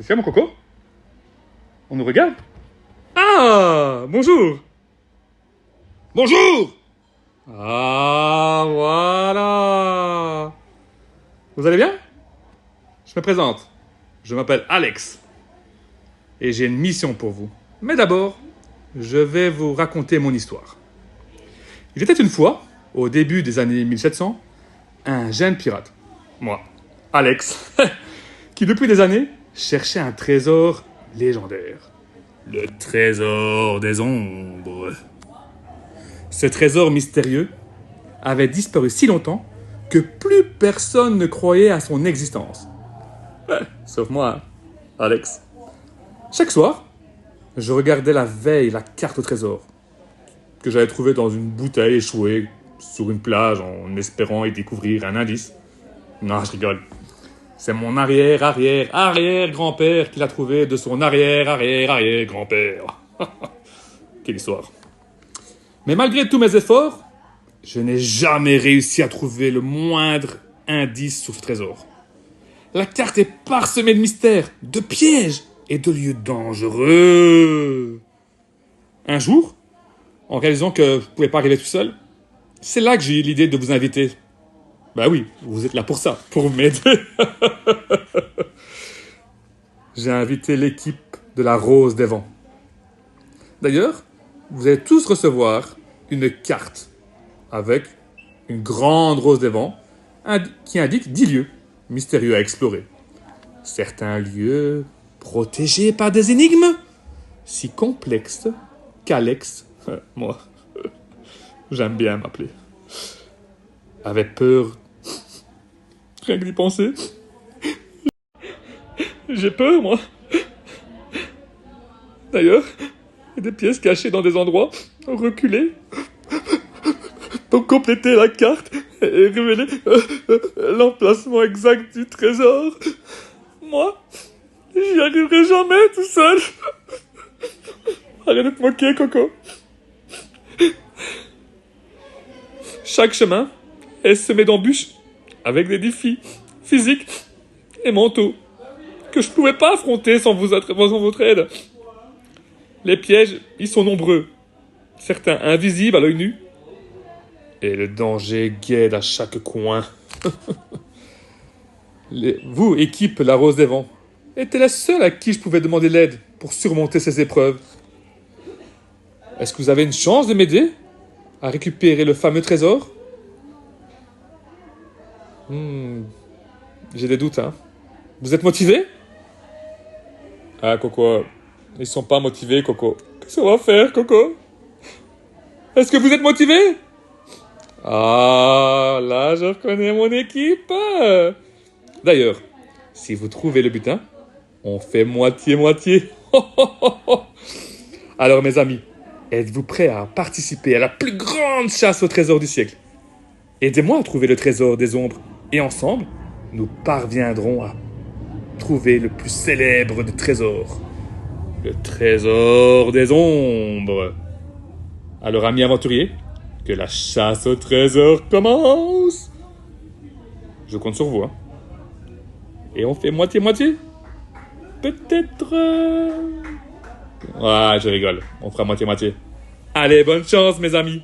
Qu'est-ce qu'il y a, mon coco? On nous regarde? Ah, bonjour. Bonjour. Ah, voilà. Vous allez bien? Je me présente. Je m'appelle Alex. Et j'ai une mission pour vous. Mais d'abord, je vais vous raconter mon histoire. Il était une fois, au début des années 1700, un jeune pirate, moi, Alex, qui depuis des années cherchait un trésor légendaire. Le trésor des ombres. Ce trésor mystérieux avait disparu si longtemps que plus personne ne croyait à son existence. Sauf moi, Alex. Chaque soir, je regardais la veille la carte au trésor, que j'avais trouvée dans une bouteille échouée sur une plage en espérant y découvrir un indice. Non, je rigole. C'est mon arrière-grand-père qui l'a trouvé de son arrière-grand-père. Quelle histoire. Mais malgré tous mes efforts, je n'ai jamais réussi à trouver le moindre indice sur ce trésor. La carte est parsemée de mystères, de pièges et de lieux dangereux. Un jour, en réalisant que je ne pouvais pas arriver tout seul, c'est là que j'ai eu l'idée de vous inviter. Bah oui, vous êtes là pour ça, pour m'aider. J'ai invité l'équipe de la Rose des Vents. D'ailleurs, vous allez tous recevoir une carte avec une grande rose des vents qui indique 10 lieux mystérieux à explorer. Certains lieux protégés par des énigmes si complexes qu'Alex, moi, j'aime bien m'appeler, avait peur. Rien que d'y penser. J'ai peur, moi. D'ailleurs, il y a des pièces cachées dans des endroits reculés pour compléter la carte et révéler l'emplacement exact du trésor. Moi, j'y arriverai jamais tout seul. Arrête de te moquer, Coco. Chaque chemin est semé d'embûches avec des défis physiques et mentaux que je ne pouvais pas affronter sans votre aide. Les pièges, ils sont nombreux, certains invisibles à l'œil nu, et le danger guette à chaque coin. Vous, équipe La Rose des Vents, étiez la seule à qui je pouvais demander l'aide pour surmonter ces épreuves. Est-ce que vous avez une chance de m'aider à récupérer le fameux trésor? J'ai des doutes, hein. Vous êtes motivé? Ah, Coco, ils sont pas motivés, Coco. Qu'est-ce qu'on va faire, Coco? Est-ce que vous êtes motivé? Ah, là, je reconnais mon équipe. D'ailleurs, si vous trouvez le butin, on fait moitié-moitié. Alors, mes amis, êtes-vous prêts à participer à la plus grande chasse au trésor du siècle? Aidez-moi à trouver le trésor des ombres. Et ensemble, nous parviendrons à trouver le plus célèbre des trésors. Le trésor des ombres. Alors, amis aventuriers, que la chasse au trésor commence. Je compte sur vous, hein. Et on fait moitié-moitié? Peut-être... Ah, je rigole. On fera moitié-moitié. Allez, bonne chance, mes amis.